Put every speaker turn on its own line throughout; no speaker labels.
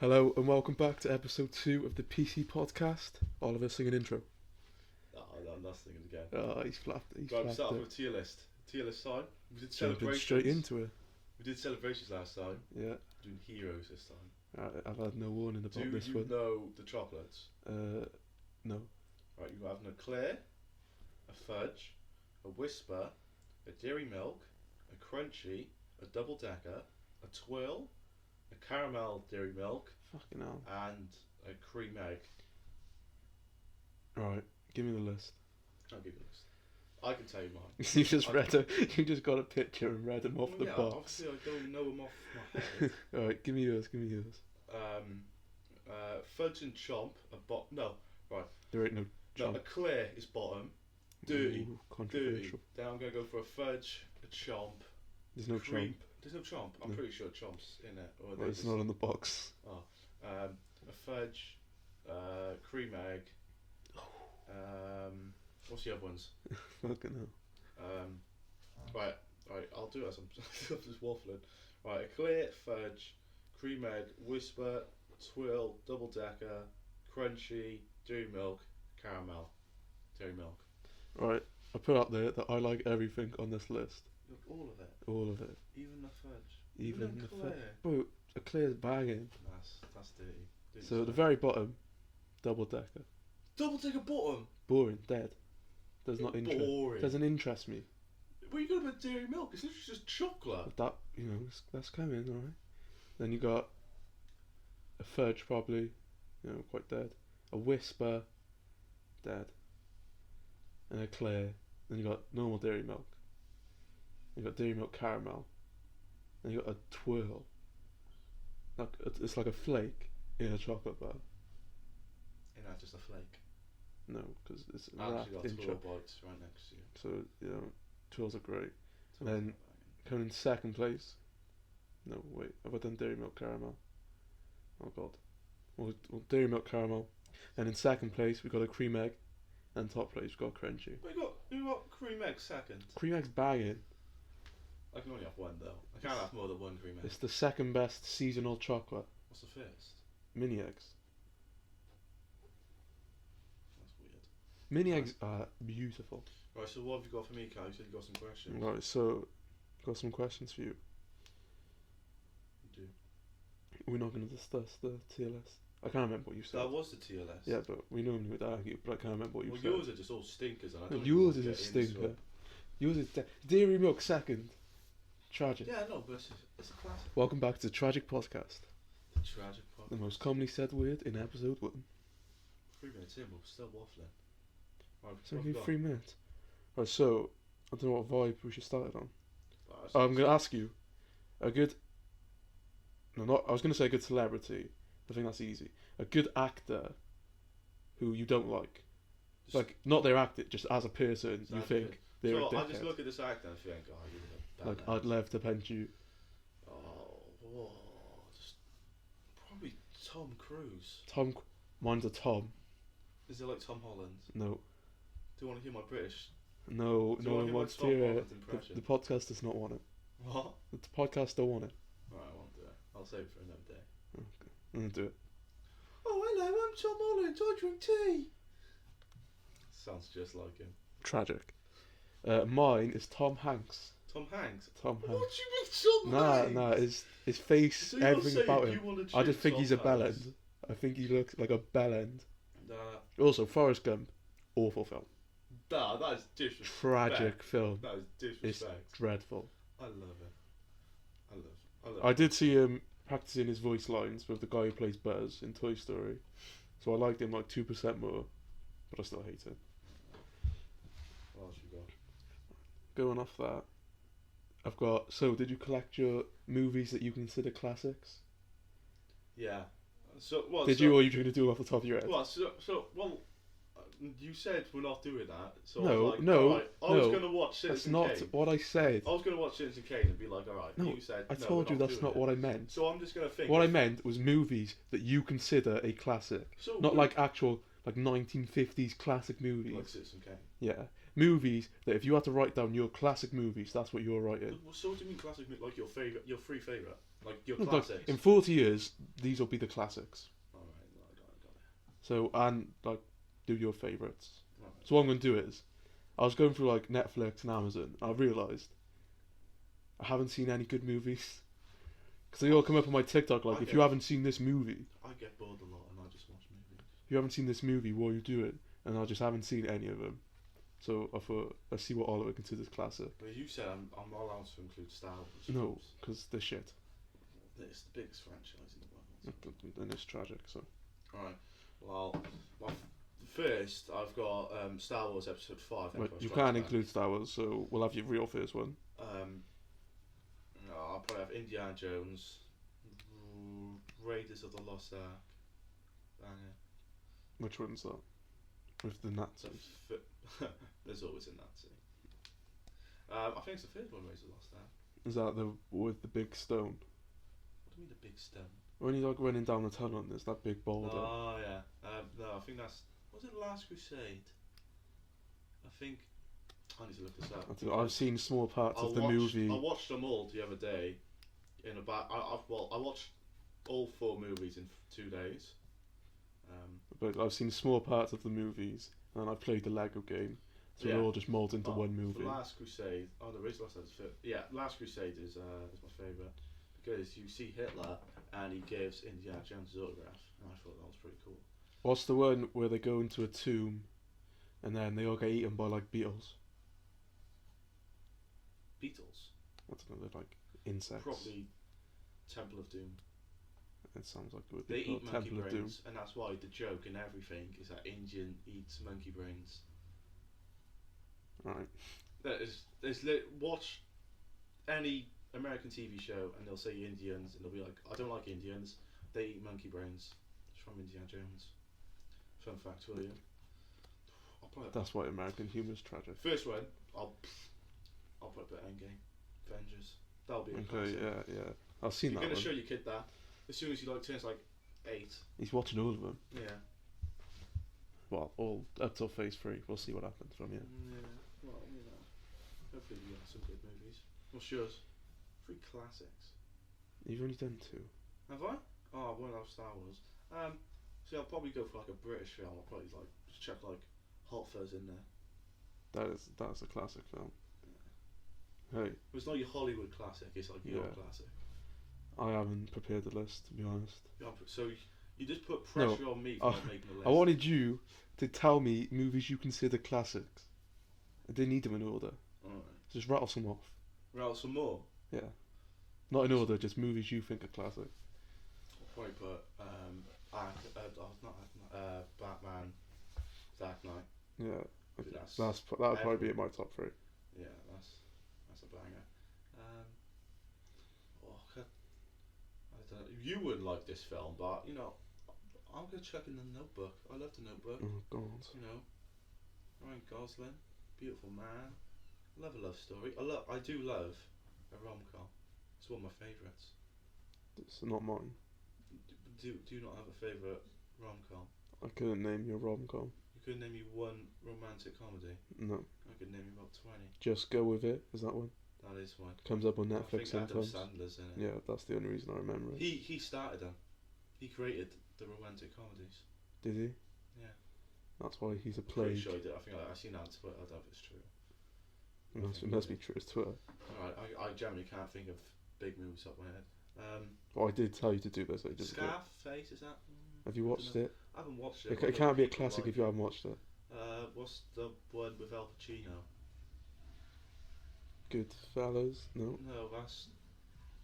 Hello and welcome back to episode 2 of the PC podcast. Oliver, sing an intro.
Oh, I'm not singing again.
He's flapped. He's
Right, we
flapped
start off
it.
with tier list. Tier list time. We did
Jumping
celebrations.
straight into it.
We did celebrations last time.
Yeah.
We're doing heroes this time.
I've had no warning about
Do
this
you
one.
know the chocolates?
No.
Right, you have an eclair, a fudge, a whisper, a dairy milk, a crunchy, a double decker, a twirl, a caramel dairy milk,
Fucking hell.
and a cream egg.
Right, give me the list.
I'll give you a list. I can tell you mine.
You just you just got a picture and read them off the box.
Obviously I don't know them off my head.
Alright, give me yours.
Fudge and chomp, right.
There ain't no
No,
chomp.
eclair is bottom. Dirty.
Ooh, controversial.
Then I'm going to go for a fudge, a chomp.
There's no
cream.
chomp.
There's no chomp. I'm
No.
pretty sure chomp's in it. Or
Well, it's not on the box.
a fudge, cream egg. What's the other ones?
Fucking hell.
Right, I'll do it as I'm just waffling. Right, eclair, fudge, cream egg, whisper, twirl, double decker, crunchy, dairy milk, caramel, dairy milk.
Right, I put up there that I like everything on this list.
Look, all of it.
All of it.
Even the fudge.
Even the
eclair.
Bro, eclair's bagging.
That's dirty. Dirty
So at the
stuff.
very bottom, double decker.
Double decker bottom.
Boring, dead. Does not interest.
Boring.
Doesn't interest me.
What are you going about dairy milk? It's literally just chocolate.
But that, that's coming, alright. Then you got a fudge, probably, quite dead. A whisper, dead. An eclair. Then you got normal dairy milk. You got dairy milk caramel. Then you got a twirl. It's like a flake in a chocolate bar.
And that's just a flake.
No, because it's
I actually
wrapped
got
in
twirl
chocolate.
bites right next to you.
So, twirls are great.
Twirls
Then-
are banging.
Coming in second place. No, wait. Have I done dairy milk caramel? Oh god. Well, dairy milk caramel. And in second place we got a cream egg. And top place we got crunchy.
Well, you got cream egg second.
Cream egg's bagging.
I can only have one though. I can't have more than one cream egg.
It's the second best seasonal chocolate.
What's the first?
Mini eggs.
That's weird.
Mini eggs are beautiful.
Right, so what have you got for me, Kai? You said you got some questions.
Right, so got some questions for you.
You do.
We're not going to discuss the tier list. I can't remember what you said.
That was the tier list.
Yeah, but we normally would argue, but I can't remember what you
Well,
said.
yours are just all stinkers, and I
No,
don't
yours
even
is a
get into
stinker.
it.
Yours is dairy milk second. Tragic.
Yeah, no, but it's a classic.
Welcome back to Tragic Podcast,
The tragic part.
the most commonly said word in episode 1.
3 minutes in, we're still waffling. Right,
So
what
we
have
give 3 minutes. Right, so I don't know what vibe we should start it on.
got?
I'm going to ask you a good. No, not. I was going to say a good celebrity. I think that's easy. A good actor who you don't like.
Just-
Like, not their actor, just as a person,
Just
you
as a
think
person.
they're
So
a
I just
dickhead.
look at this actor and think, oh, you're a
Like,
bad
I'd love to punch you.
just probably Tom Cruise.
Mine's a Tom.
Is it like Tom Holland?
No.
Do you want to hear my British?
No,
Do you
no
want
one
to hear
wants
my
to
Tom
hear
Holland
it.
impression?
The podcast does not want it.
What?
The podcast don't want it.
Right, I won't do it. I'll save it for another day.
I'm going to do it.
Oh, hello, I'm Tom Holland. I drink tea. Sounds just like him.
Tragic. Mine is Tom Hanks.
Tom Hanks.
Tom
What
Hanks.
do you mean, Tom Hanks?
Nah, his face,
So you're
everything
saying
about
you
him.
wanna
I just
choose
think
Tom
he's a
Hanks?
bellend. I think he looks like a bellend.
Nah,
Also, Forrest Gump, awful film.
that is disrespect.
Tragic film.
That is
It's
disrespect.
dreadful.
I love it. I love
I
it.
did see him practicing his voice lines with the guy who plays Buzz in Toy Story. So I liked him like 2% more, but I still hate him.
What else you got?
Going off that, I've got. So, did you collect your movies that you consider classics?
Yeah. So, well,
Did
so,
you, or are you trying to do it off the top of your head?
Well, you said we're not doing that. So I
No,
was like,
no,
alright, I was
no,
going to watch
That's
Citizen
not
Kane.
what I said.
I was going to watch Citizen Kane and be like, alright,
No,
you said
I
no,
told
we're
you that's
doing
not
it.
what I meant.
So I'm just going to think.
What I meant was movies that you consider a classic,
So
not
we-
like actual like 1950s classic movies.
like Citizen Kane.
Yeah, movies that if you had to write down your classic movies, that's what you're writing.
So what do you mean classic? Like your favorite, your three favorite? Like your
Like,
classics.
in 40 years, these will be the classics.
Alright, got it.
So, and, like, do your favourites.
Alright.
So what I'm going to do is, I was going through, like, Netflix and Amazon, and I realised I haven't seen any good movies. Because they all come up on my TikTok, like, if you haven't seen this movie,
I get bored a lot and I just watch movies.
if you haven't seen this movie, what are you doing? And I just haven't seen any of them. So I thought, let's see what Oliver considers classic.
But you said I'm not allowed to include Star Wars.
No, because they're shit.
It's the biggest franchise in the world.
And it's tragic, so.
Alright, well, first I've got Star Wars Episode 5.
But you can't include Star Wars, so we'll have your real first one.
No, I'll probably have Indiana Jones, Raiders of the Lost Ark, banger.
Which one's that? With the Nazis?
There's always a Nazi. I think it's the first one, Raiders of the Lost Ark.
Is that the with the big stone?
What do you mean the big stone?
When he's like running down the tunnel and there's that big boulder.
Oh yeah. No, I think that's. Was it Last Crusade? I think. I need to look this up.
I've seen small parts of the movie.
I watched them all the other day. In about, I watched all 4 movies in 2 days.
But I've seen small parts of the movies, and I've played the Lego game, so
Yeah.
they're all just molded into one movie.
The Last Crusade. Oh, there is Last Crusade. Yeah, Last Crusade is my favourite because you see Hitler and he gives Indiana Jones his autograph, and I thought that was pretty cool.
What's the one where they go into a tomb, and then they all get eaten by like beetles?
Beatles.
I don't know, they're like insects.
Probably Temple of Doom.
It sounds like it would
They
be called
eat monkey
Temple of Doom.
brains, and that's why the joke and everything is that Indian eats monkey brains.
Right.
Watch any American TV show and they'll say Indians and they'll be like, I don't like Indians. They eat monkey brains. It's from Indiana Jones. Fun fact for you.
That's why American humour is tragic.
First one, I'll put a bit Endgame, Avengers. That'll be a classic.
Yeah. I've seen that one.
You're gonna show your kid that as soon as he turns like 8.
He's watching all of them.
Yeah.
Well, all up till phase 3. We'll see what happens from here.
Yeah. Well, hopefully we have some good movies. What's yours? 3 classics.
You've only done 2.
Have I? Oh, I won't have Star Wars. See, I'll probably go for like a British film. I'll probably just check like Hot Fuzz in there.
That's a classic film. Hey,
It's not your Hollywood classic. It's like your classic.
I haven't prepared the list, to be honest.
So you just put pressure on me for not making a list.
I wanted you to tell me movies you consider classics. I didn't need them in order.
Alright.
Just rattle some off.
Rattle some more.
Yeah. Not in order, just movies you think are classic.
I'll probably put Batman, Dark Knight.
Yeah.
That's
That'll probably be in my top 3.
Yeah, that's a banger. I don't know. You wouldn't like this film, but I'm gonna check in the Notebook. I love the Notebook.
Oh God.
Ryan Gosling, beautiful man. Love a love story. I do love a rom-com. It's one of my favourites.
It's not mine.
Do you not have a favourite rom-com?
I couldn't name you a rom-com.
You couldn't name me one romantic comedy.
No.
I could name you about 20.
Just Go With It, is that one?
That is one.
Comes up on
I
Netflix
think Adam
sometimes.
Sandler's in it.
Yeah, that's the only reason I remember it.
He started them. He created the romantic comedies.
Did he?
Yeah.
That's why he's a
Pretty
plague.
sure he did. I think I've seen that on Twitter. I don't know if it's true.
It must be true, it's Twitter.
Alright, I generally can't think of big movies up my head.
Well, I did tell you to do this. I didn't do it.
Scarface, is that?
Have you watched it?
I haven't watched it.
It can't be a classic if you haven't watched it.
What's the one with Al Pacino?
Goodfellas? No.
No, that's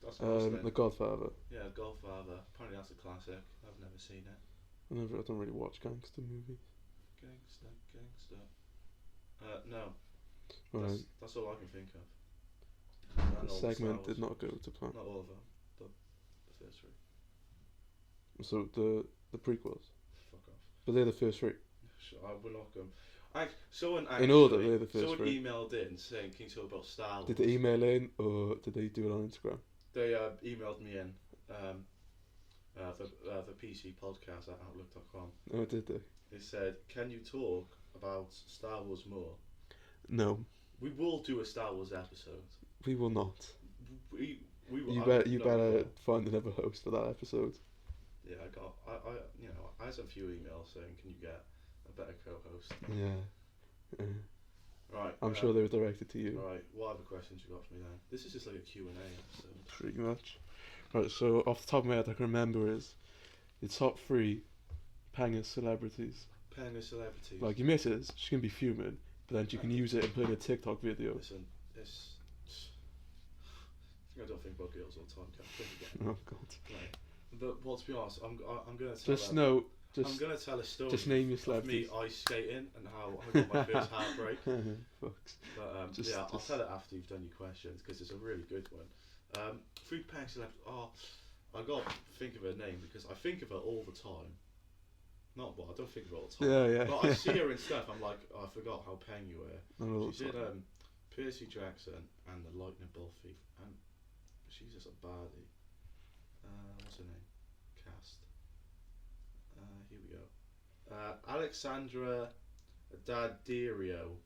Gosling.
The Godfather.
Yeah, Godfather. Apparently that's a classic. I've never seen it.
I don't really watch gangster movies.
Gangster. No.
Right.
That's all I can think of.
The segment did not go to plan.
Not all of them. The first 3.
So the prequels.
Fuck off.
But they're the first 3.
I will not go. Someone
in order, they're the first 3.
Someone emailed in saying, "Can you talk about Star Wars?"
Did they email in or did they do it on Instagram?
They emailed me in. ThePcPodcast at outlook.com.
Oh, did they?
They said, "Can you talk about Star Wars more?"
No.
We will do a Star Wars episode.
We will not. You better find another host for that episode.
Yeah, I had a few emails saying, can you get a better co-host?
Yeah.
Right.
I'm sure they were directed to you.
Right. What other questions you got for me then? This is just like a Q&A episode.
Pretty much. Right. So off the top of my head, I can remember is your top 3 Panga celebrities.
Panga celebrities.
Like your missus, she's gonna be fuming, but then you can use it and put in a TikTok video.
Listen, I don't think about girls all the time. Can't think again.
Oh God.
Right. But well, to be honest, I'm gonna tell. I'm gonna tell a story.
Just name your
of
celebrities.
me ice skating and how I got my first heartbreak.
Fucks.
But I'll tell it after you've done your questions because it's a really good one. 3 Panga celebrities. Oh, I got to think of her name because I think of her all the time. Not well, I don't think of her all the time.
Yeah.
But I see her and stuff. I'm like, oh, I forgot how Pang you were. She's in Percy Jackson and the Lightning Bolt Thief, and she's just a baddie. What's her name? Cast. Here we go. Alexandra Daddario.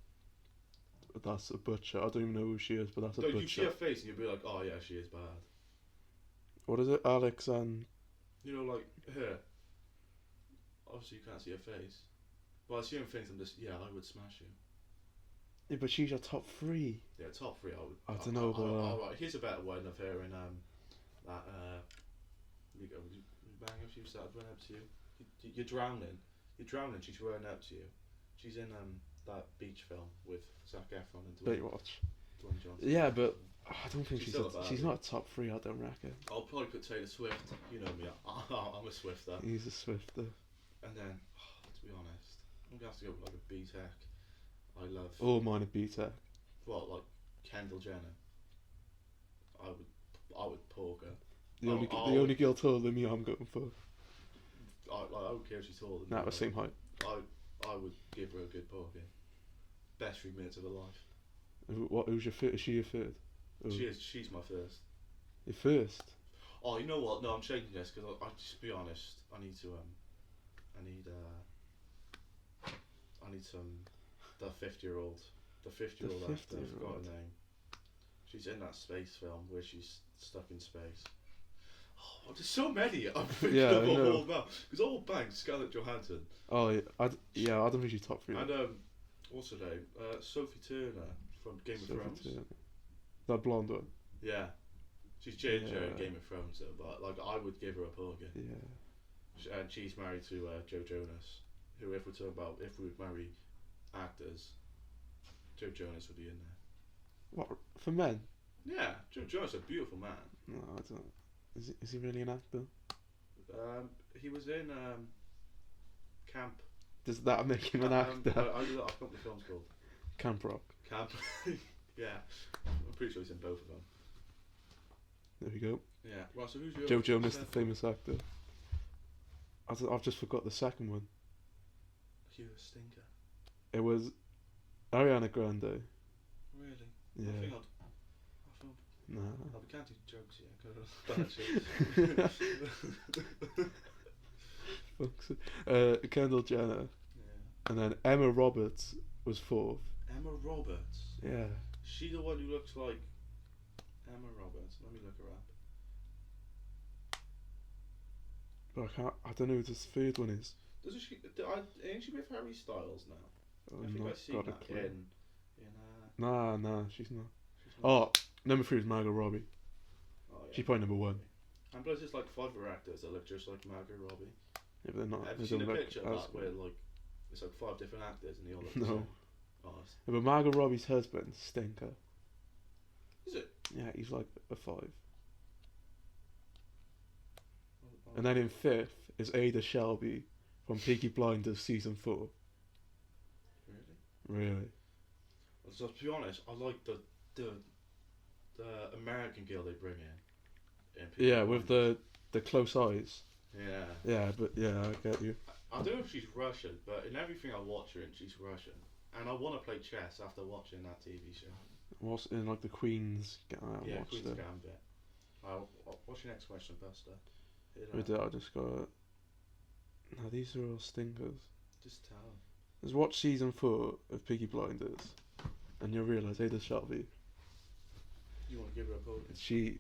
That's a butcher. I don't even know who she is, but that's a butcher.
You see her face and you'll be like, oh yeah, she is bad.
What is it? Alexand.
You know, like her. Obviously, you can't see her face. But I see her face and just, yeah, I would smash you.
Yeah, but she's your top 3.
Yeah, top 3, I would.
I don't know about that.
Alright, here's a better one of her in that you go, bang if she started running up to you. You're drowning. You're drowning. She's running up to you. She's in that beach film with Zac Efron and Dwayne Johnson.
Yeah, but I don't think she's not a top 3. I don't reckon.
I'll probably put Taylor Swift. You know me. I'm a Swifter.
He's a Swifter.
And then, to be honest, I'm gonna have to go with like a B-Tech. I love.
All mine are B-Tech.
What, like Kendall Jenner? I would pork her.
The only girl taller than me, I'm going for.
I don't care if she's taller than me.
Nah, the same height.
I would give her a good porking. Best 3 minutes of her life.
Who's your third? Is she your third? Oh.
She's my first.
Your first?
Oh, you know what? No, I'm changing this because I just be honest. I need some. The 50-year-old. The 50-year-old actor. I forgot her name. She's in that space film where she's stuck in space. Oh, there's so many. I'm thinking of all now. Because all bang, Scarlett Johansson.
Oh yeah, I don't think she's top 3.
And what's her name? Sophie Turner from Game of Thrones. Turner.
That blonde one.
Yeah, she's Ginger in Game of Thrones, but like I would give her a porgy.
Yeah.
And she's married to Joe Jonas, who, if we're talking about if we would marry actors, Joe Jonas would be in there.
What, for men?
Yeah, Joe Jonas is a beautiful man.
No, I don't. Is he really an actor?
He was in Camp.
Does that make him an actor?
I forgot what the film's called.
Camp Rock.
Camp. Yeah, I'm pretty sure he's in both of them.
There we go.
Yeah. Well, so who's your
Joe Jonas, the famous actor. I've just forgot the second one.
You a stinker.
It was Ariana Grande.
Really?
Yeah.
I think
Nah.
Oh, we can't do jokes yet.
Kendall Jenner.
Yeah.
And then Emma Roberts was 4th.
Emma Roberts?
Yeah.
She the one who looks like Emma Roberts? Let me look her up.
But I don't know who this 3rd one is.
Doesn't she? Ain't she with Harry Styles now? I think I've seen that in.
Nah, she's not. Oh, number 3 is Margot Robbie.
Oh, yeah.
She's probably number 1.
And plus, there's like 5 other actors that look just like Margot Robbie.
Yeah, but they're not.
Have you seen a picture of that where like it's like 5 different actors and they all look the same? Oh,
yeah, but Margot Robbie's husband, stinker.
Is it?
Yeah, he's like a 5. And then in 5th is Ada Shelby from Peaky Blinders season 4. Really?
So to be honest, I like the American girl they bring in Peaky
Blinders. With the close eyes.
Yeah.
Yeah, but yeah, I get you.
I don't know if she's Russian, but in everything I watch her in, she's Russian. And I want to play chess after watching that TV show.
What's in like the Queen's
Queen's Gambit. What's your next question, Buster?
I just got. No, these are all stinkers.
Just tell them.
Just watch season 4 of Peaky Blinders, and you'll realise Ada Shelby.
You want to give her a poke?
She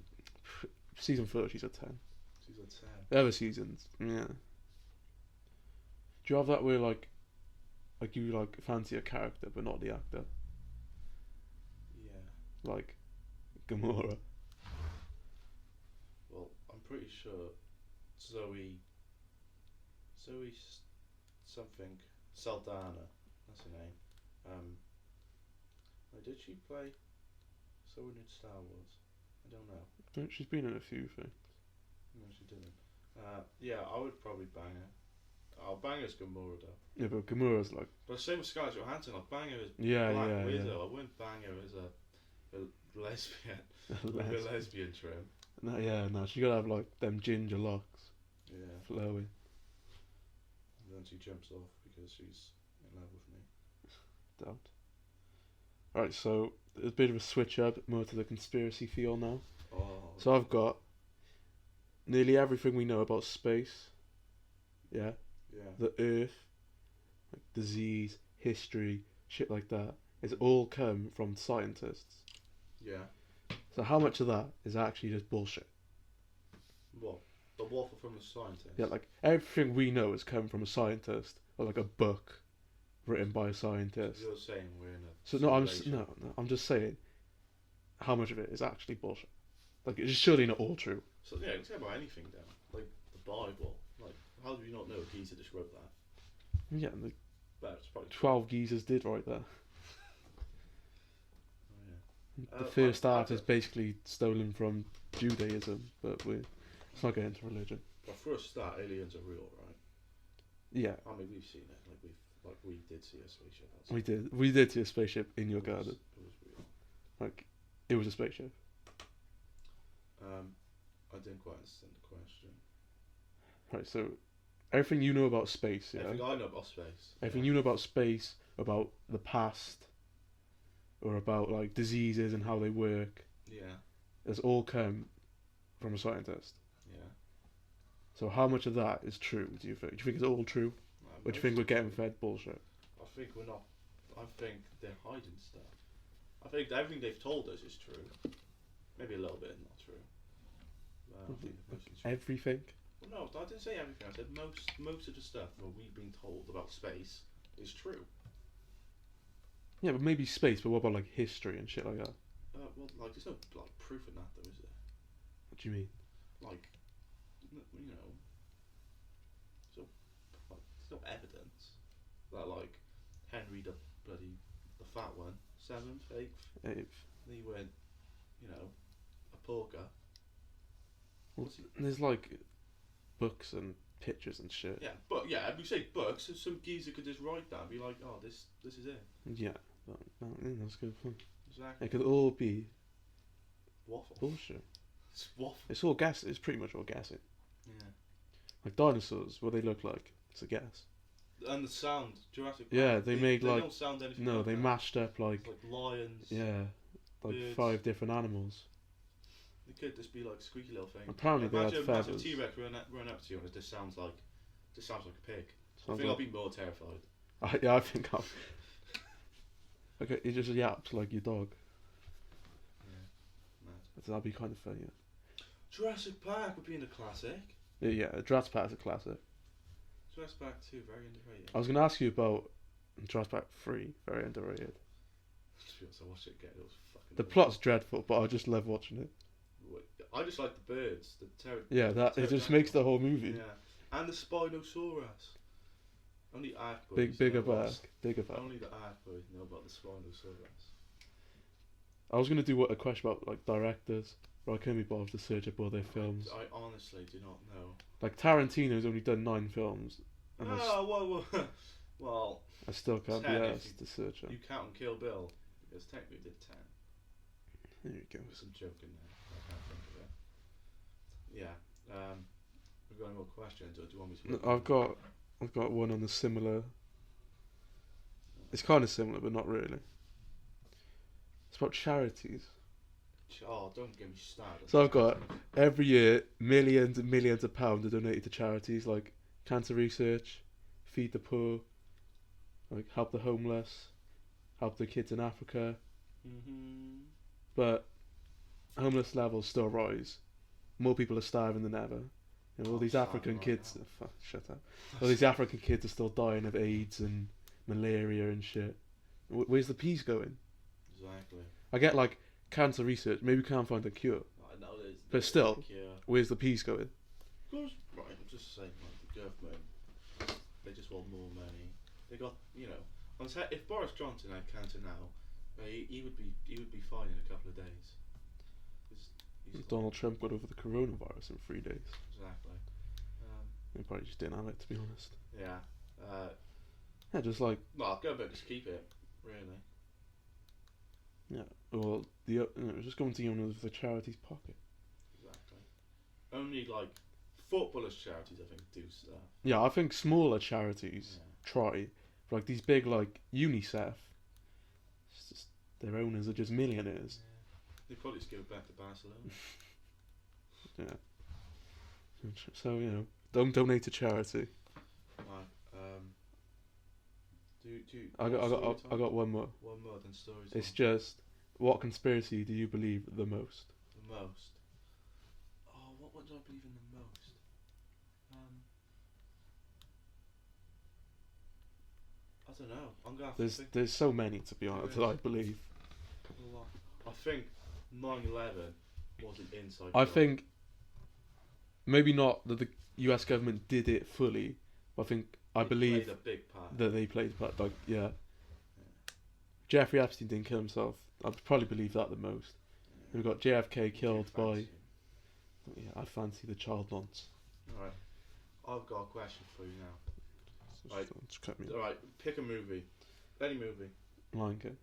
season 4 she's a 10.
Season 10.
The other seasons, yeah. Do you have that where like you like fancy a character but not the actor,
Yeah.
like Gamora?
Well, I'm pretty sure Zoe something Saldana. That's her name. Did she play someone in Star Wars? I don't know.
She's been in a few things.
No, she didn't. Yeah, I would probably bang her. I'll bang her as Gamora though.
Yeah, but Gamora's like,
But same with Scarlett Johansson. I'll bang her as
yeah,
Black
yeah,
Widow.
yeah.
I wouldn't bang her as a lesbian. With a lesbian trim.
No, yeah, no, she gotta have like them ginger locks,
Yeah.
flowy.
And then she jumps off because she's in love with me.
Doubt. Right, so there's a bit of a switch up, more to the conspiracy feel now.
Oh.
So I've got nearly everything we know about space. Yeah.
Yeah.
The Earth, like disease, history, shit like that. It's all come from scientists.
Yeah.
So how much of that is actually just bullshit?
What? The waffle from the scientist?
Yeah, like everything we know has come from a scientist or like a book written by a scientist.
You're saying we're in a
So no,
simulation.
I'm just saying how much of it is actually bullshit. Like it's surely not all true.
So yeah, you can say about anything then. Like the Bible. Like how do you not know Giza just wrote that?
Yeah, the
But it's probably
12 geezers did right there.
Oh, yeah.
The first art is basically stolen from Judaism, but let's not get into religion.
But for a start, aliens are real, right?
Yeah,
I mean, we've seen it. We did see a spaceship outside.
we did see a spaceship in your garden.
It was real.
Like, it was a spaceship.
I didn't quite understand the question.
Right, so everything you know about space, yeah?
Everything I know about space.
Everything you know about space, about the past, or about like diseases and how they work,
Yeah.
has all come from a scientist.
Yeah.
So how much of that is true, do you think? Do you think it's all true? Or do you think we're getting fed bullshit?
I think we're not. I think they're hiding stuff. I think everything they've told us is true. Maybe a little bit not true. But I think most is true.
Everything?
Well, no, I didn't say everything. I said most of the stuff that we've been told about space is true.
Yeah, but maybe space, but what about like history and shit like that?
Well, like there's no like proof in that though, is there?
What do you mean?
Like, you know, there's no evidence that like Henry the fat one, 7th, 8th, he went, you know, a porker.
Well, there's like books and pictures and shit.
Yeah, but yeah, if you say books, so some geezer could just write that and be like, oh, this is it.
Yeah, that's a good point.
Exactly.
It could all be
Waffle.
bullshit.
It's waffle.
It's all gas. It's pretty much all gassing.
Yeah.
Like dinosaurs, what they look like, it's a gas.
And the sound, Jurassic Park.
Yeah, they made like
don't sound anything
no,
like
they
that.
mashed up like
It's like lions.
yeah, like
birds.
5 different animals.
They could just be like squeaky little thing.
Apparently they had
Imagine
feathers.
T-Rex run up to you and it just sounds like a pig. I
Sounds
think I'll
like-
be more terrified.
I think I'll. Okay, it just yaps like your dog.
Yeah. Mad.
That'd be kind of funny.
Jurassic Park would be in the classic.
Yeah, Jurassic Park's a classic.
Jurassic Park 2, very underrated.
I was gonna ask you about Jurassic Park 3, very underrated.
To be honest, I watched it again. It was fucking.
The plot's dreadful, but I just love watching it.
I just like the birds.
Yeah, that it just makes the whole movie
Yeah, and the Spinosaurus. Only Ark boys.
bigger
know what's-
back, bigger back.
Only the Ark boys know about the Spinosaurus.
I was gonna do a question about like directors, but I couldn't be bothered to search up all their films.
I honestly do not know.
Like Tarantino's only done 9 films, and
Whoa. Well,
I still can't be
Technically,
asked to search them.
you count Kill Bill because technically we did 10.
There you go.
There's some joke in there. I can't think of it. Yeah. We've got any more questions, or do you want me to?
I've got one on the similar. It's kind of similar, but not really. It's about charities.
Oh, don't get me started.
So I've got every year millions and millions of pounds are donated to charities like cancer research, feed the poor, like help the homeless, help the kids in Africa.
Mm-hmm.
But homeless levels still rise more people are starving than ever. You know, all
I'm
these
starving
African
right
kids.
now.
Oh, fuck, shut up. All these African kids are still dying of AIDS and malaria and shit. Where's the peace going?
Exactly.
I get like cancer research. Maybe we can't find a cure,
I know there's.
but still,
Like,
where's the peace going?
of course, right. I'm just saying, like the government, they just want more money. They got, if Boris Johnson had cancer now, he would be fine in a couple of days. He's
Donald Trump got over the coronavirus in 3 days.
Exactly.
He probably just didn't have it, to be honest.
Yeah.
Yeah, just like
Well, government just keep it, really.
well, just going to the owner of the charity's pocket.
Exactly. Only like footballers' charities, I think, do stuff.
Yeah, I think smaller charities try, but like these big like UNICEF, it's just their owners are just millionaires.
Yeah. They probably just give it back to Barcelona.
Yeah. So don't donate to charity.
Right.
I got one more.
One more than story time.
It's just, what conspiracy do you believe the most?
The most. Oh, what one do I believe in the most? I don't know. I'm gonna have to think.
There's so many, to be honest, that I believe.
I think 9/11 was an inside
I
job.
think maybe not that the US government did it fully, but I believe
played a big part.
that they played a part. Like, yeah. Jeffrey Epstein didn't kill himself. I probably believe that the most.
Yeah.
We've got JFK killed by.
Fancy.
Yeah, I fancy the child nonce.
Alright. I've got a question for you now. Right.
Just cut me.
Alright, pick a movie. Any movie.
Lion King.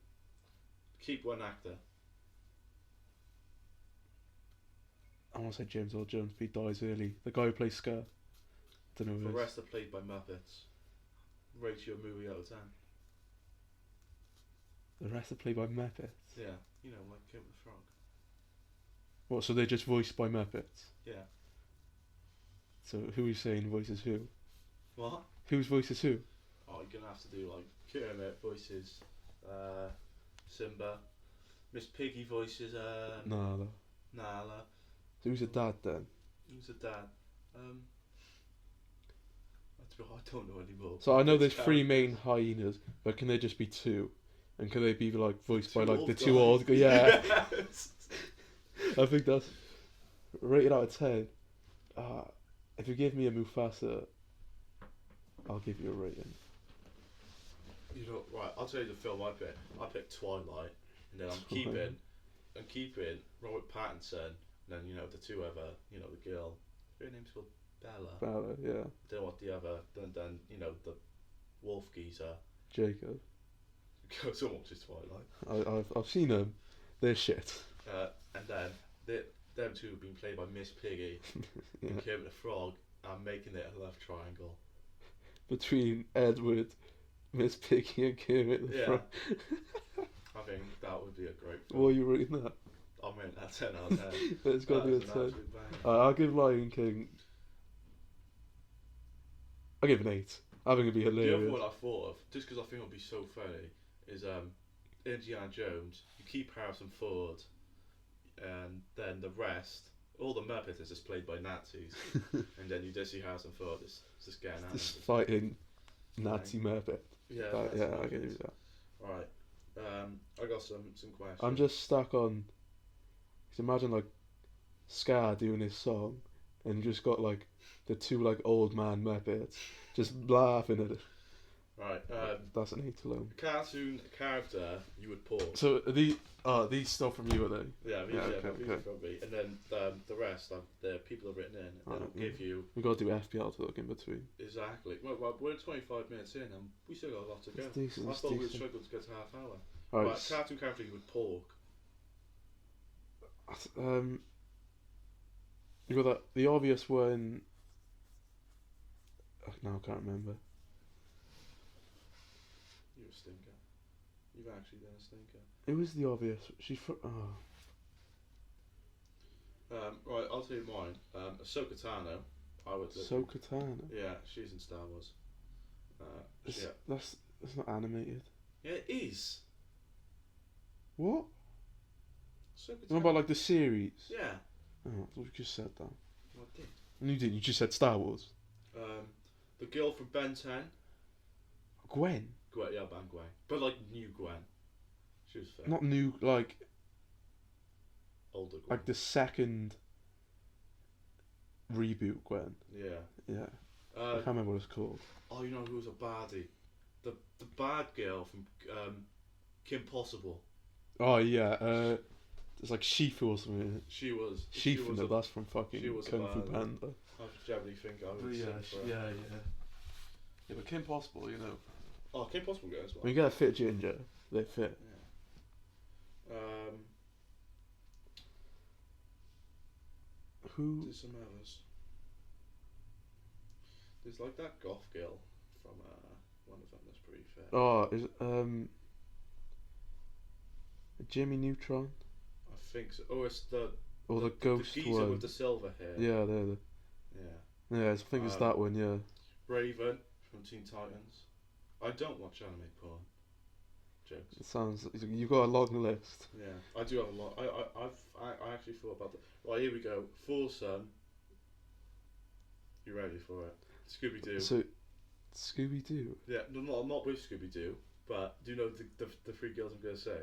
Keep one actor.
I want to say James Earl Jones, but he dies early. The guy who plays Scar. Don't know who
The
it is.
rest are played by Muppets. Rate your movie out of 10.
The rest are played by Muppets.
Yeah, like Kermit the Frog.
What? So they're just voiced by Muppets?
Yeah.
So who are you saying voices who?
What?
Whose voices who?
Oh, you're gonna have to do like Kermit voices, Simba, Miss Piggy voices,
Nala.
Nala.
So who's the dad then?
Who's the dad? I don't know anymore.
So I know there's 3 main hyenas, but can there just be 2? And can they be like voiced by like the 2 old guys? Yeah.
Yes.
I think that's rated out of 10. If you give me a Mufasa, I'll give you a rating.
Right, I'll tell you the film I picked. I picked Twilight, and then I'm keeping Robert Pattinson, and then the 2 other, the girl. Her name's called Bella.
Bella, yeah.
Then what the other? Then the wolf geezer.
Jacob.
Someone watches Twilight.
I've seen them. They're shit.
And then them 2 have been played by Miss Piggy
Yeah.
and Kermit the Frog, and making it a love triangle.
Between Edward, Miss Piggy, and Kermit the
Yeah.
Frog.
I think that would be a great film.
What are you rating that?
I mean, that's 10 out of 10.
But it's got to be a
That is an
10.
absolute banger.
I'll give Lion King. I'll give it an 8. I think it'd be
The other
hilarious.
one I thought of, just because I think it would be so funny, is Indiana Jones. You keep Harrison Ford, and then the rest, all the Muppets is just played by Nazis, and then you just see Harrison Ford just getting at
Just
them.
fighting Nazi Muppet.
Yeah,
Yeah, I can do that.
Right, I got some questions.
I'm just stuck on. Cause imagine like Scar doing his song, and you just got like the 2 like old man Muppets just laughing at it.
Right,
That's an 8 alone.
cartoon character you would pork.
So these still from you, are they?
Yeah,
okay.
from me. And then the rest, the people have written in, and
Alright,
they'll give you
We gotta do FPL talk in between.
exactly. Well, we're 25 minutes in, and we still got a lot to go.
It's decent.
I
It's
thought we'd
decent.
struggle to get to half hour.
Alright.
Right, cartoon character you would pork.
You got that the obvious one. Oh, no, I can't remember.
You're a stinker. You've actually been a stinker.
It was the obvious. She's from. Oh.
Right, I'll tell you mine. Ahsoka Tano. I would.
So Katana.
Yeah, she's in Star Wars. Yeah.
That's not animated.
Yeah, it is.
What?
Ahsoka
What
Tano.
about like the series?
Yeah.
Oh, I thought you just said that.
I did.
And you didn't. You just said Star Wars.
The girl from Ben 10.
Gwen.
Gwen, yeah, Gwen. But like new Gwen. She was fair.
Not new, like
Older Gwen.
like the second reboot Gwen.
Yeah.
Yeah. I can't remember what it's called.
Oh, you know who was a baddie? The bad girl from Kim Possible.
Oh yeah. It's like Shifu or something. Isn't it?
She was.
Shifu, no, that's from fucking Kung Fu Panda.
I generally think I would
Yeah,
sing for her.
Yeah, but Kim Possible, you know.
Oh, Kim Possible girl as well.
When you get a fit ginger, they fit.
Yeah.
Who?
There's some others. There's like that goth girl from one of them that's pretty fair.
Oh, is Jimmy Neutron?
I think so. Oh, it's the
Ghost
geezer
one.
with the silver hair.
Yeah, they're
Yeah.
I think it's that one. Yeah.
Raven from Teen Titans. I don't watch anime porn. Jokes.
It sounds. You've got a long list.
Yeah, I do have a lot. I actually thought about that. Right, here we go. Foursome. You ready for it? Scooby Doo.
So, Scooby Doo.
Yeah, no, not with Scooby Doo, but do you know the three girls I'm gonna say?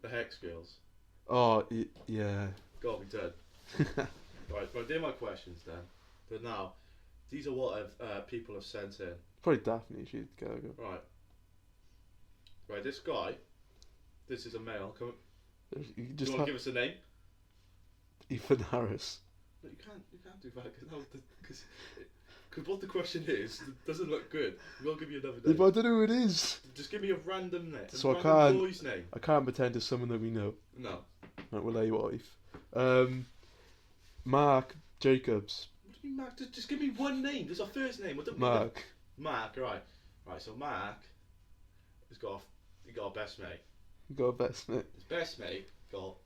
The Hex girls.
Oh, yeah.
Gotta be dead. Right, they're my questions then. But now, these are what people have sent in.
Probably Daphne. She'd go.
Right, this guy. This is a male.
You
Do
just
you want to give us a name?
Ethan Harris.
No, you can't do that because what the question is doesn't look good. We'll give you another
Yeah,
name.
but I don't know who it is.
Just give me a random name.
So
a
I
random
can't.
boy's name.
I can't pretend it's someone that we know.
No.
Right, we'll let you off. Mark Jacobs.
What do you mean, Mark? Just give me one name. There's a first name. What do
Mark.
Mark, right. Right, so Mark has got a best mate.
You got a best mate.
His best mate got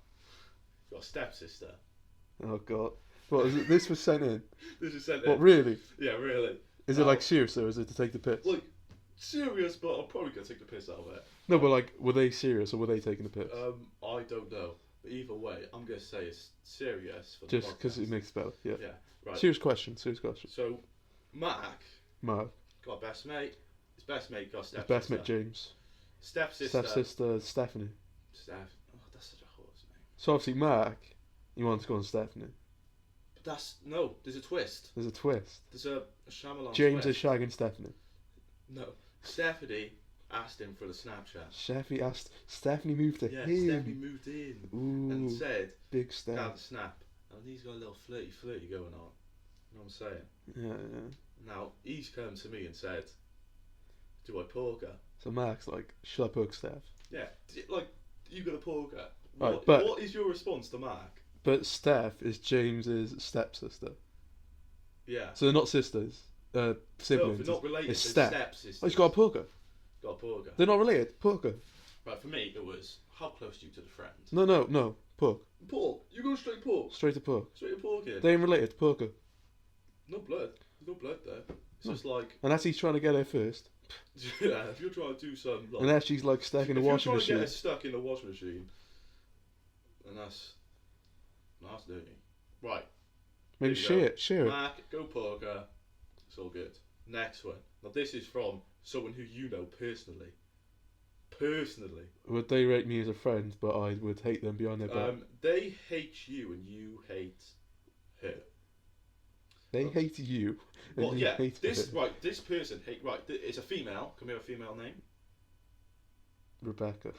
a stepsister.
Oh god. What is it? This was sent in.
This is sent
What,
in.
really?
Yeah, really.
Is it like serious or is it to take the piss?
Like, serious, but I'm probably going to take the piss out of it.
No, but like, were they serious or were they taking the piss?
I don't know. But either way, I'm going to say it's serious for the
Just because it makes it better. Yeah.
Yeah, right.
Serious question.
So, Mark
Mark.
got a best mate. His best mate got a
His
stepsister.
best mate James.
Stepsister.
Stepsister Stephanie.
Steph. Oh, that's such a horse name.
So obviously Mark, you want to go on Stephanie.
But there's a twist.
There's a twist.
There's a Shyamalan
James
twist.
is shagging Stephanie.
No. Stephanie asked him for the Snapchat.
Stephanie moved to
Yeah,
him.
Stephanie moved in
Ooh,
and said,
big
"Have
Steph.
the snap." And he's got a little flirty going on. You know what I'm saying?
Yeah.
Now, he's come to me and said, "Do I poker?"
So Mark's like, should I poke Steph?
Yeah. Like, you got a poker.
Right, but-
what is your response to Mark?
But Steph is James's stepsister.
Yeah.
So they're not sisters.
No,
Siblings.
they're not related.
It's
They're
step.
stepsisters.
Oh, he's got a poker.
Got a poker.
They're not related. Poker.
Right, for me, it was, how close are you to the friend?
No. Poke.
Pork. You go straight pork.
Straight to poke.
Straight to pork here.
They ain't related. Poker.
No blood. There's no blood there. It's
No.
just like,
Unless he's trying to get her first.
yeah, if you're trying to do some, like,
Unless she's like stuck in the washing
if you're trying
machine.
to get it stuck in the washing machine, and that's dirty. Right.
Maybe
There you
share it.
Mark, go poker. It's all good. Next one. Now this is from someone who you know personally.
Would they rate me as a friend, but I would hate them behind their back?
They hate you and you hate her.
They hate you. And
Well,
you
yeah.
hate
This
her.
right. This person hate. Right. It's a female. Can we have a female name?
Rebecca.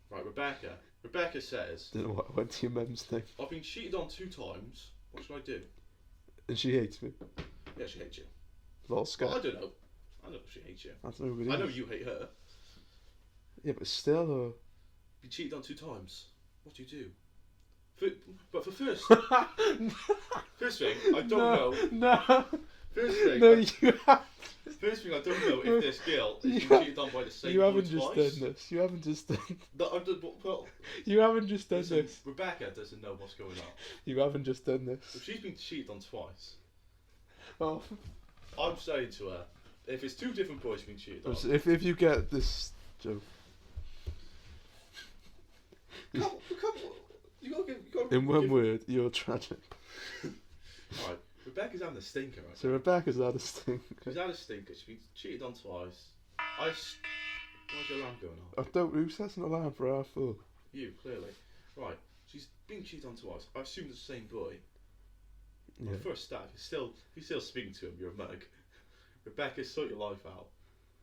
Right. Rebecca. Rebecca says,
Don't know what I went to your mum's name.
"I've been cheated on 2 times. What should I do?"
And she hates me.
Yeah, she hates you.
Lol,
Well,
Scott.
I don't know. I know if she hates you.
That's nobody.
I know you hate her.
Yeah, but still,
Been cheated on 2 times. What do you do? But for first thing, I don't know.
No.
First thing,
No, you
first thing, I don't know if this girl has
You
been cheated on by the same
you
boy
haven't just
twice.
done this. You haven't just done.
No, well,
You haven't just done
listen,
this.
Rebecca doesn't know what's going on.
You haven't just done
If
this.
she's been cheated on twice,
Oh.
I'm saying to her, if it's 2 different boys being cheated on,
If you get this joke.
come, you
In one word, you're tragic.
Alright, Rebecca's having a stinker, right?
So Rebecca's had a stinker.
She's had a stinker, she's been cheated on twice. Why's your alarm going off?
I don't. Who sets an alarm for half full?
You, clearly. Right, she's been cheated on twice. I assume it's the same boy.
Yeah.
Well, first start, if you're still speaking to him, you're a mug. Rebecca, sort your life out.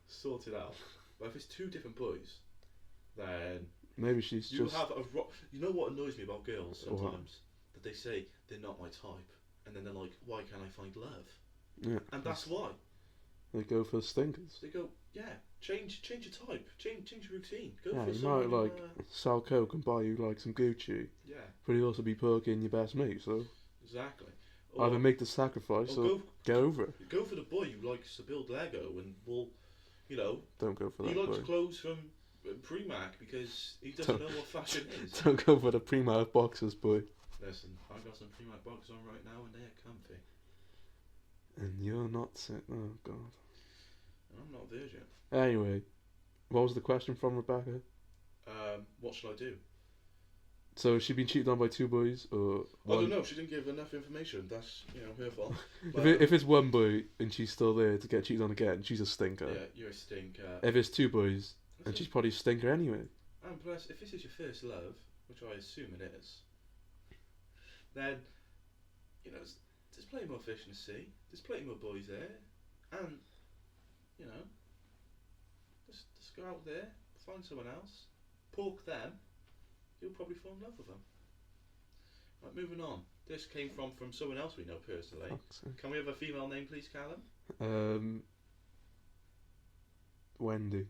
Sort it out. But if it's two different boys, then
Maybe she's
you
just.
have a you know what annoys me about girls sometimes? That they say they're not my type, and then they're like, why can't I find love?
Yeah.
And that's why.
They go for stinkers.
They go, yeah, change your type, change your routine. Go
Yeah,
for
you
someone
might like sell coke and buy you like some Gucci,
yeah,
but he'll also be poking your best mate. So
exactly.
either make the sacrifice or get over it.
Go for the boy who likes to build Lego and will,
Don't go for that
he likes
boy.
clothes from Primark because he doesn't know what fashion is.
Don't go for the Primark boxers, boy.
Listen, I got some Primark boxes on right now and they're comfy.
And you're not sick. Oh God.
I'm not a virgin.
Anyway, what was the question from Rebecca?
What should I do?
So has she been cheated on by two boys, or
I don't know. She didn't give enough information. That's her fault.
if it's one boy and she's still there to get cheated on again, she's a stinker.
Yeah, you're a stinker.
If it's two boys, and she's probably a stinker anyway.
And plus, if this is your first love, which I assume it is, then there's plenty more fish in the sea. There's plenty more boys there, and just go out there, find someone else, pork them. You'll probably fall in love with them. Right, moving on. This came from someone else we know personally. Can we have a female name, please, Callum?
Wendy.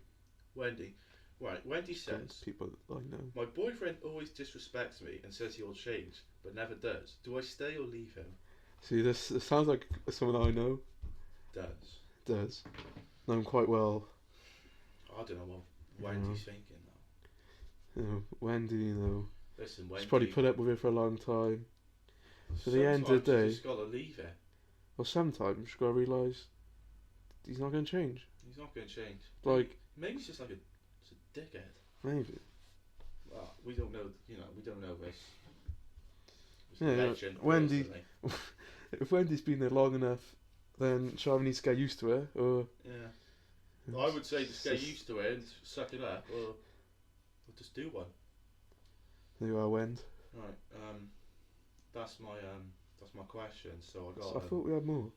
Wendy. Right, Wendy says,
people I know.
my boyfriend always disrespects me and says he'll change, but never does. Do I stay or leave him?
See, this sounds like someone I know.
Does.
Know him quite well.
I don't know what Wendy's thinking though.
Wendy,
Listen, Wendy.
she's probably put up with it for a long time. To the end of the day,
you just gotta leave it.
Well, sometimes you've got to realise he's not going to change.
He's not going to change.
Like
maybe he's just like a dickhead.
Maybe.
Well, we don't know. We don't know this.
Yeah, Wendy. If Wendy's been there long enough, then Charlie needs to get used to it, or.
Yeah. I would say just get used to it and suck it up, or just do one.
There you are, Wend.
Right. That's my question. So I got.
So I thought we had more.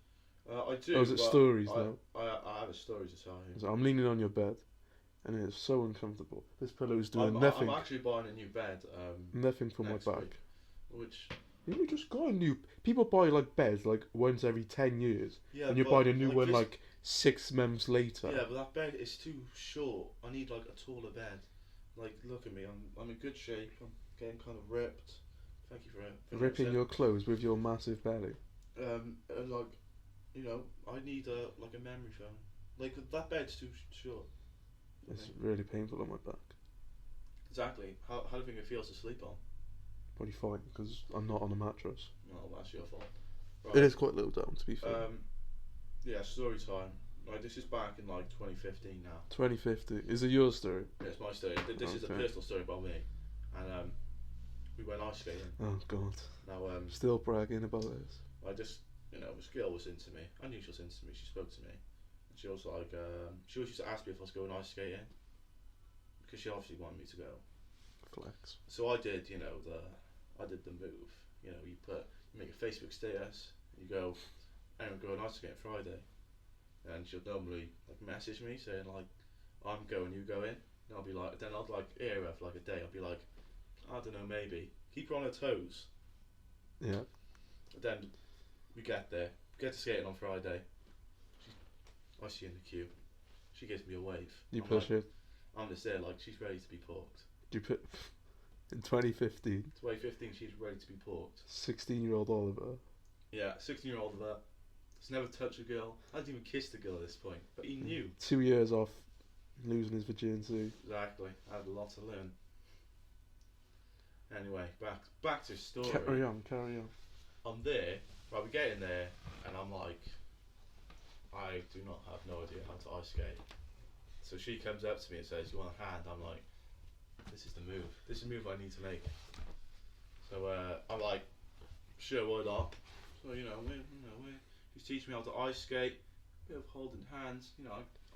I do.
Oh, is it stories now?
I have a story to tell you.
So I'm leaning on your bed, and it's so uncomfortable. This pillow is doing nothing.
I'm actually buying a new bed.
Nothing for my back.
Week, which.
You just got a new. People buy like beds like once every 10 years,
Yeah,
and you're buying a new one like 6 months later.
Yeah, but that bed is too short. I need like a taller bed. Like, look at me. I'm in good shape. I'm getting kind of ripped. Thank you for
ripping your clothes with your massive belly.
And like, I need like a memory foam. Like that bed's too short.
It's really painful on my back.
Exactly. How do you think it feels to sleep on?
Probably fine because I'm not on a mattress.
Well, that's your fault. Right.
It is quite low down, to be fair.
Yeah, story time. Right, this is back in like 2015 now.
2050. Is it your story?
Yeah, it's my story. This is a personal story about me, and we went ice skating.
Oh God.
Now
still bragging about this.
I just this girl was into me. I knew she was into me. She spoke to me, and she was like she always used to ask me if I was going ice skating because she obviously wanted me to go.
Flex.
So I did I did the move. You make a Facebook status. And you go, I'm going ice skating Friday, and she'll normally like message me saying like, I'm going, you going. And I'll be like, then I'll like hear her for like a day. I'll be like, I don't know, maybe. Keep her on her toes.
Yeah.
But then we get there. Get to skating on Friday. I see her in the queue. She gives me a wave.
You push it.
I'm just there like she's ready to be porked.
You put in 2015.
2015, she's ready to be porked.
16-year-old Oliver.
Yeah, 16-year-old Oliver. Has never touched a girl. Hasn't even kissed a girl at this point. But he knew.
2 years off losing his virginity.
Exactly. I had a lot to learn. Anyway, back to story.
Carry on.
I'm there. Right, we get in there, and I'm like, I do not have no idea how to ice skate. So she comes up to me and says, "You want a hand?" I'm like, "This is the move. This is the move I need to make." So I'm like, sure, why not? So he's teaching me how to ice skate, bit of holding hands.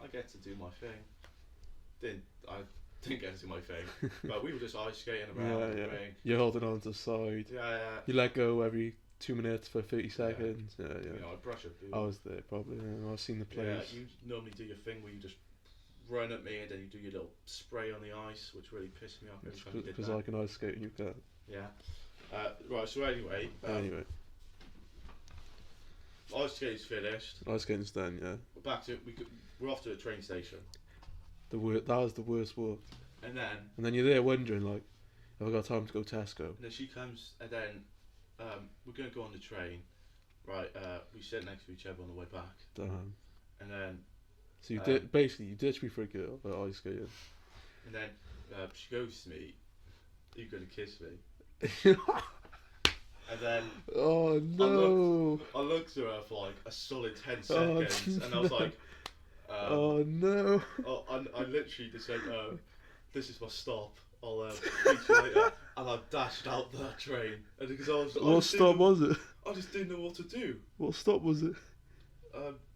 I get to do my thing. I didn't get to do my thing, but we were just ice skating around the rink.
You're holding on to the side.
Yeah.
You let go every 2 minutes for 30 seconds. Yeah.
I brush up.
I was there probably. I've seen the plays.
Yeah, you normally do your thing where you just run at me and then you do your little spray on the ice, which really pissed me off every time you did
Because
that.
I can ice skate and you can't.
Yeah. Right. So anyway. Ice skate's finished.
Ice skating's done. Yeah.
We're back to we're off to the train station.
That was the worst walk.
And
then you're there wondering like, have I got time to go Tesco?
And then she comes, and then we're gonna go on the train. Right. We sit next to each other on the way back.
Damn.
And then.
So you ditched me for a girl at ice skating.
And then she goes to me, "Are you gonna kiss me?" And then
oh no!
I looked at her for like a solid 10 seconds, and I was like,
"Oh no!"
I literally just said, "This is my stop. I'll speak to you later." And I dashed out the train, and because
what stop was it?
I just didn't know what to do.
What stop was it?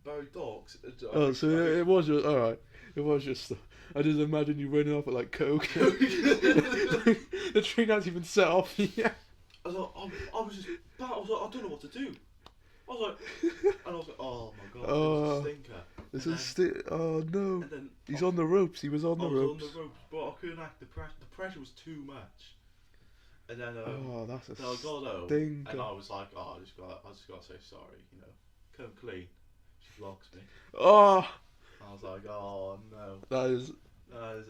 Barry Docks.
It was just alright. It was just. I just imagine you running off at like coke. The train hasn't even set off yet.
I was like, I don't know what to do. I was like, oh my god, this is a stinker.
Oh no!
And then
He's on the ropes. He was on the ropes.
I was on the ropes, but I couldn't act. The pressure was too much. And then
that's a
then I got home,
stinker.
and I was like, I just got to say sorry, come clean. She blocks me.
Oh!
I was like, oh no.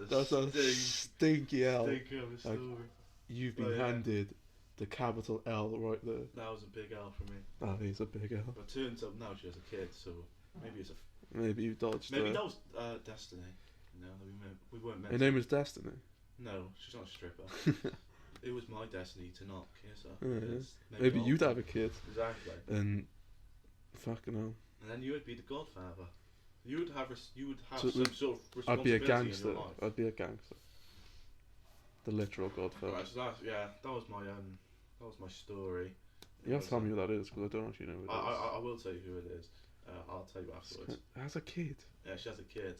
That's a stinky L.
Stinker of a story.
You've been handed the capital L right there.
That was a big L for me.
That is a big L.
But turns out now she has a kid, so maybe
maybe you dodged.
Maybe that was destiny. We weren't meant.
Her name was Destiny.
No, she's not a stripper. It was my destiny to not kiss her.
Maybe you'd have a kid.
Exactly.
And fucking hell.
And then you would be the godfather. You would have
So
some sort of responsibility.
I'd be a gangster.
In your life.
I'd be a gangster. The literal godfather.
Right, so that was my story.
You have to tell me who that is because I don't actually know who it is.
I will tell you who it is. I'll tell you afterwards.
As a kid.
Yeah, she has a kid.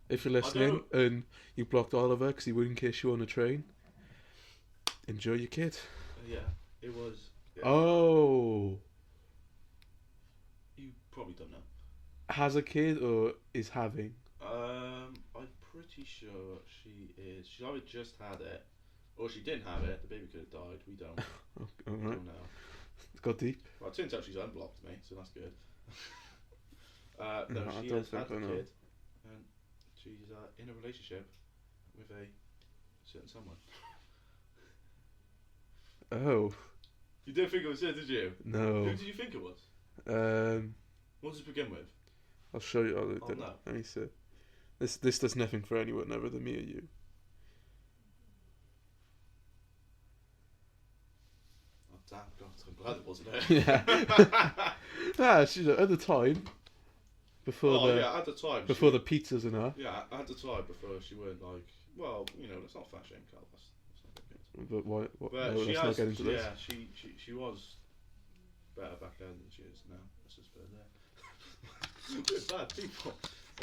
If you're listening and you blocked Oliver because he wouldn't kiss you on the train, enjoy your kid.
Yeah, it was. Yeah.
Oh.
You probably don't know.
Has a kid or is having?
I'm pretty sure she is. She's either just had it, or she didn't have it. The baby could have died. We don't.
All right.
We don't know.
It's got deep.
Well, it turns out she's unblocked me, so that's good.
No,
she has had a kid, and she's in a relationship with a certain someone.
Oh.
You didn't think it was it, did you?
No.
Who did you think it was? What does it begin with?
I'll show you.
No.
Let me see. This does nothing for anyone other than me or you.
Oh damn God! I'm glad it wasn't her.
Yeah. At the time. Before
at the time.
Before the pizzas and that.
Yeah, at the time before she weren't like, well, that's not fashion, Carl. That's not good.
But why?
But
no, let's not get into this.
Yeah, she was better back then than she is now. Let's just put it there. We're bad people.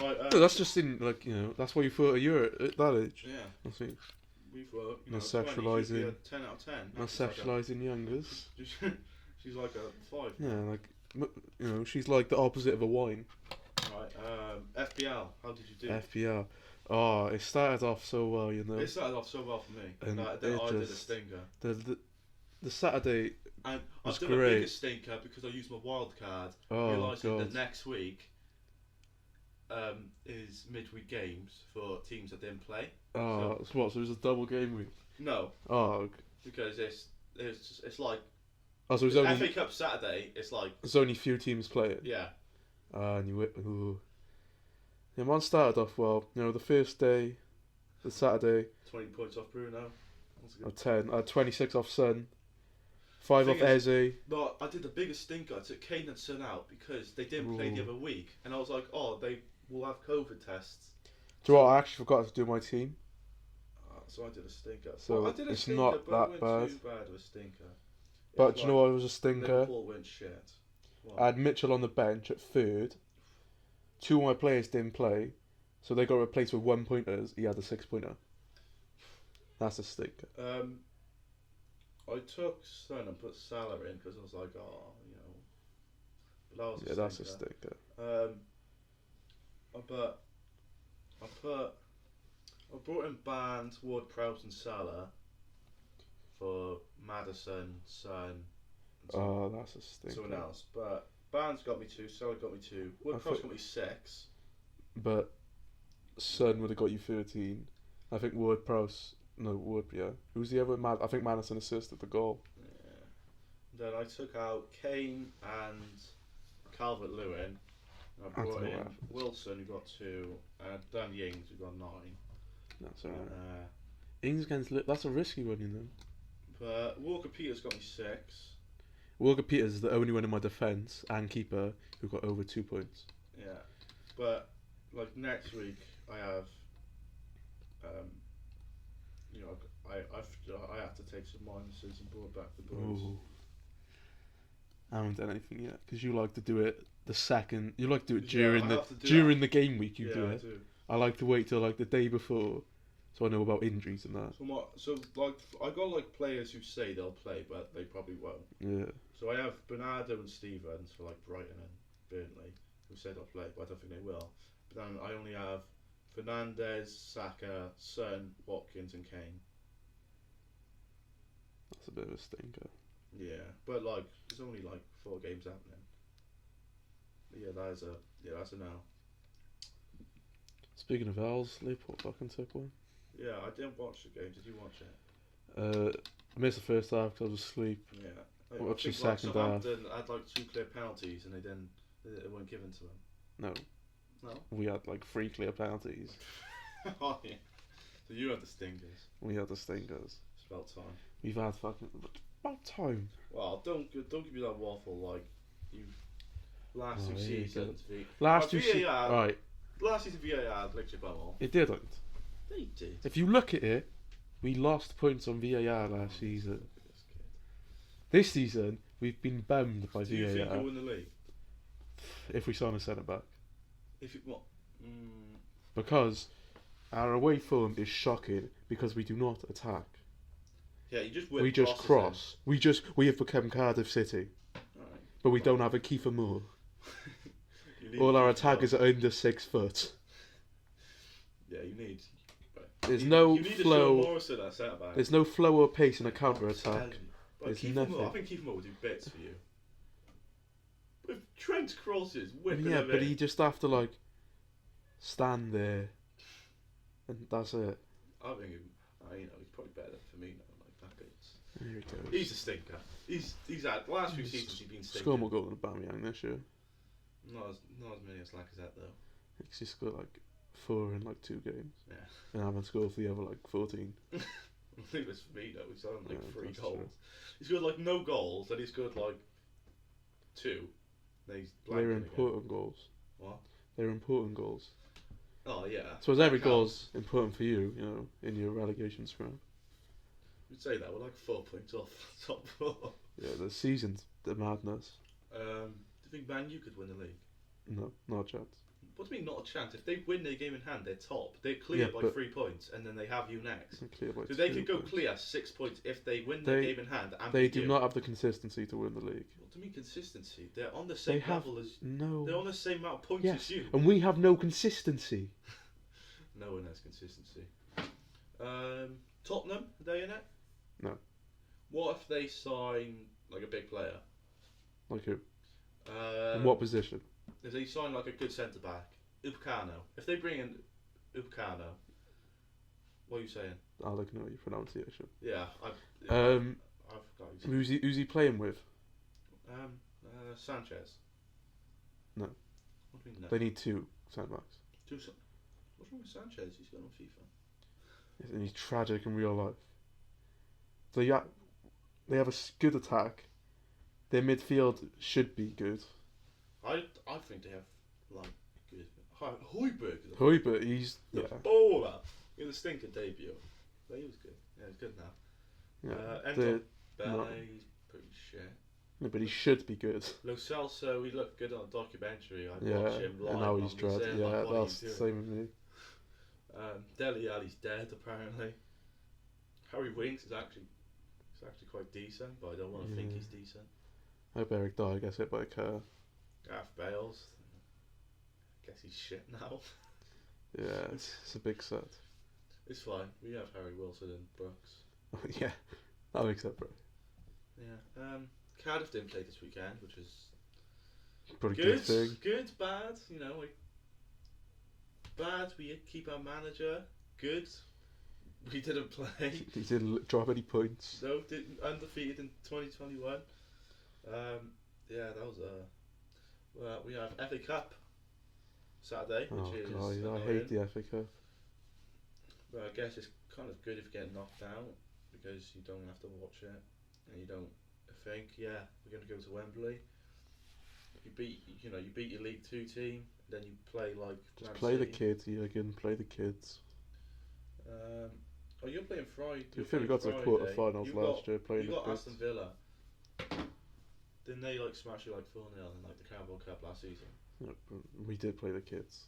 Right,
No, that's just that's why you thought you're at that age.
Yeah.
That's it.
We thought,
No
20,
sexualising.
10 out of 10.
Not sexualising youngers.
She's like a 5.
Yeah, she's like the opposite of a wine.
Right, FBL, how did you do?
FBL. Oh, it started off so well,
It started off so well for me.
And
then I did a stinker.
The Saturday
and
was
I've done
great.
a bigger stinker because I used my wild card,
Oh,
realising
God.
that next week is midweek games for teams that didn't play.
Oh, so it was a double game week?
No.
Oh.
Because it's like...
Oh, so it was only...
FA Cup Saturday, it's like...
There's only few teams playing?
Yeah.
And you... Ooh. Yeah, mine started off well. The first day, the Saturday...
20 points off Bruno.
I had 10. I had 26 off Son. 5 off Eze.
No, I did the biggest stinker. I took Kane and Son out because they didn't play the other week. And I was like, they will have COVID tests.
Do you know what? I actually forgot to do my team.
So I did a stinker.
So
well, I did a
it's
stinker,
not
but it
that
wasn't
bad.
too bad of a stinker.
But
It's
do you know what was a stinker?
Liverpool went shit. What?
I had Mitchell on the bench at third. 2 of my players didn't play, so they got replaced with 1-pointers. He had a 6-pointer. That's a stinker.
I took Son and put Salah in because I was like, but that was a
Yeah,
stinker.
that's a stinker.
But I brought in Barnes, Ward, Prowse, and Salah for Maddison, Son, and
That's a stinker.
someone else. But Barnes got me 2, Salah got me 2, Ward, Prowse got me 6.
But Son would have got you 13. I think Ward-Prowse... No, Wood, yeah. Who's the other? I think Madison assisted the goal.
Yeah. Then I took out Kane and Calvert-Lewin. I brought in Wilson, who got 2, and Dan Ings, who got 9.
That's alright. Ings against... That's a risky one, you know.
But Walker-Peters got me 6.
Walker-Peters is the only one in my defence and keeper who got over 2 points.
Yeah. But, like, next week, I have... I have to take some minuses and brought back the boys.
Ooh. I haven't done anything yet because you like to do it the second. You like to do it during the game week. You do it.
I do.
I like to wait till like the day before, so I know about injuries and that.
So I got like players who say they'll play, but they probably won't.
Yeah.
So I have Bernardo and Stevens for like Brighton and Burnley, who said they'll play, but I don't think they will. But then I only have Fernandes, Saka, Son, Watkins, and Kane.
That's a bit of a stinker.
Yeah, but like there's only like 4 games happening. But yeah, that's a no.
Speaking of L's, Liverpool fucking took one.
Yeah, I didn't watch the game. Did you watch it?
I missed the first half because I was asleep.
Yeah.
I watched the second half.
Southampton had like 2 clear penalties and they weren't given to them.
No. We had like 3 clear penalties.
Oh yeah. So you had the stinkers.
We had the stinkers.
It's about time.
We've had fucking about time.
Well, don't give me that waffle like you last 2 seasons.
Last season, right?
Last season VAR licked your bum off.
It didn't.
They did.
If you look at it, we lost points on VAR last season. This season, we've been bummed by VAR.
Do you think we'll win the league?
If we sign a centre back.
What?
Because our away form is shocking because we do not attack.
Yeah, you just
we just cross. We have become Cardiff City.
Right.
But we don't have a Kiefer Moore. All our attackers are under 6 foot.
Yeah, you need.
There's no flow.
There's
no flow or pace in a counter attack. There's nothing.
I think Kiefer Moore would do bits for you. With Trent crosses, whipping
Yeah,
them
but
in.
he just have to like stand there, and that's it.
I think he's probably better for me now. Like that bits.
Here he goes.
He's a stinker. He's had last few seasons he's been stinking.
Score more goal than Aubameyang this year.
Not as many as Lacazette though.
He's scored like 4 in like 2 games.
Yeah.
And I haven't scored for the other like 14.
I think it was Firmino. He's on like 3 goals.
True.
He's got like no goals, and he's got like 2. Then he's
They're important goals.
What?
They're important goals.
Oh yeah.
So as every goal's important for you, you know, in your relegation scrum.
You'd say that we're like 4 points off top 4.
Yeah, the season's the madness.
Do you think Man U could win the league?
No, not a chance.
What do you mean not a chance? If they win their game in hand, they're top. They're clear by 3 points, and then they have you next. So they could go clear 6 points if they win their game in hand. And
they do not have the consistency to win the league.
What do you mean consistency? They're on the same level as
no.
They're on the same amount of points as you.
And we have no consistency.
No one has consistency. Tottenham, are they in it?
No.
What if they sign like a big player?
Like who? In what position?
If they sign like a good centre back, Upamecano. If they bring in Upamecano, what are you saying?
I'll ignore your pronunciation.
Yeah, I've forgot.
Who's he playing with?
Sanchez.
No.
What do you mean no?
They need 2 centre backs.
What's wrong with Sanchez? He's got on FIFA.
And he's tragic in real life. They have a good attack. Their midfield should be good.
I think they have like good. Højbjerg.
Højbjerg, he's
the baller in the stinker debut. but he was good. Yeah, he's good now.
Yeah.
Anton
no.
he's pretty shit.
No, but he should be good.
Lo Celso, he looked good on a documentary. I
Yeah,
watched him live.
and now he's
I'm
dread.
saying,
Yeah,
like, what are
that's
you
the
doing?
same with me.
Dele Alli's dead apparently. Harry Winks is actually quite decent, but I don't want to think he's decent.
I hope Eric Dyer gets hit by a car.
Gareth Bale's, I guess he's shit now.
Yeah, it's a big set.
It's fine. We have Harry Wilson and Brooks.
Yeah, that makes up for it.
Yeah. Cardiff didn't play this weekend, which is
Pretty
good.
good thing.
Good, bad. You know, bad. We keep our manager. Good. We didn't play.
He didn't drop any points.
No, didn't undefeated in 2021. Yeah, that was well, we have FA Cup Saturday, which
Oh
is
god, I
annoying.
hate the FA Cup.
But I guess it's kind of good if you get knocked out because you don't have to watch it and you don't think, yeah, we're going to go to Wembley. You beat your League Two team, then you play like.
Just
Man
play the
City.
kids, Jurgen. Play the kids.
Oh, you're playing Friday.
I think we got to the quarterfinals last year. Playing
You
the
got
kids.
Aston Villa. Didn't they like smash you like 4-0 in like the Carabao Cup last season?
Yeah, we did play the kids.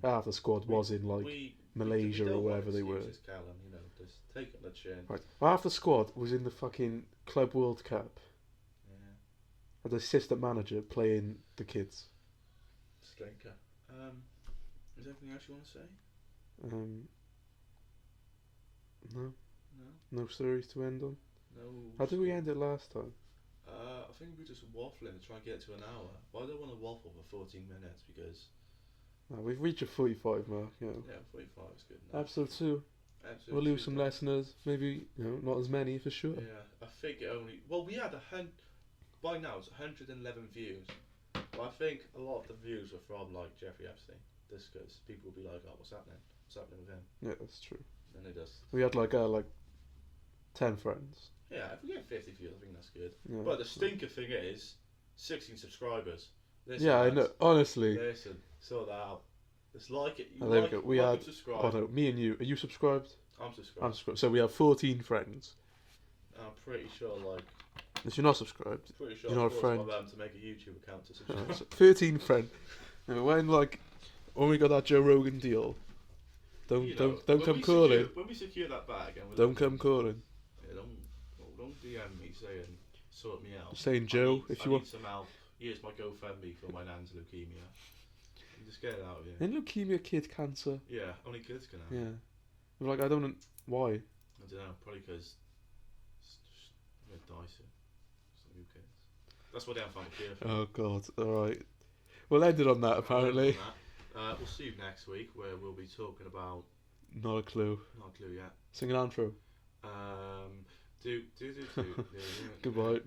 Half the squad was in like Malaysia
we
or
don't
wherever
want
they were.
excuses, Callum, you know, just take it on the chin.
Right, half the squad was in the fucking Club World Cup.
Yeah.
As assistant manager playing the kids.
Stinker. Is there anything else you want to say?
No,
No.
no stories to end on.
No.
How did we end it last time?
I think we're just waffling to try and get to an hour. But I don't want to waffle for 14 minutes because.
We've reached a 45 mark.
Yeah, 45 is good enough.
Episode 2. We'll lose some listeners. Maybe not as many for sure.
Yeah, I think it only. Well, we had by now it's 111 views. But I think a lot of the views were from like Jeffrey Epstein. Just because people will be like, "Oh, what's happening? What's happening with him?"
Yeah, that's true.
And they just.
We had like 10 friends.
Yeah, if we get 50 views, I think that's good.
Yeah.
But the stinker thing is, 16 subscribers. Listen,
Yeah, I
lads,
know. Honestly.
Listen, sort that out. It's like it. You
I think
like it.
we
Welcome,
had.
subscribe.
Oh no, me and you. Are you subscribed?
I'm subscribed.
I'm subscribed. So we have 14 friends.
I'm pretty sure, like.
If you're not subscribed,
Pretty sure
you're not a
I forced
friend.
my mum to make a YouTube account to subscribe.
So 13 friends. When we got that Joe Rogan deal, don't come calling.
When we secure that bag, and
Don't come calling.
Yeah, don't DM me saying sort me out.
Saying Joe,
I
if you
need
want.
some help. Here's my GoFundMe for my nan's leukemia. Just get it out of here.
And leukemia, kid cancer.
Yeah, only kids can have it.
Yeah. But, like, I don't know why.
I don't know, probably because it's just going to die soon. So who cares? That's what I'm finding here.
Oh god. Alright. We'll end it on that apparently.
We'll see you next week where we'll be talking about.
Not a clue.
Not a clue yet.
Sing an intro.
Do.
Goodbye.
No.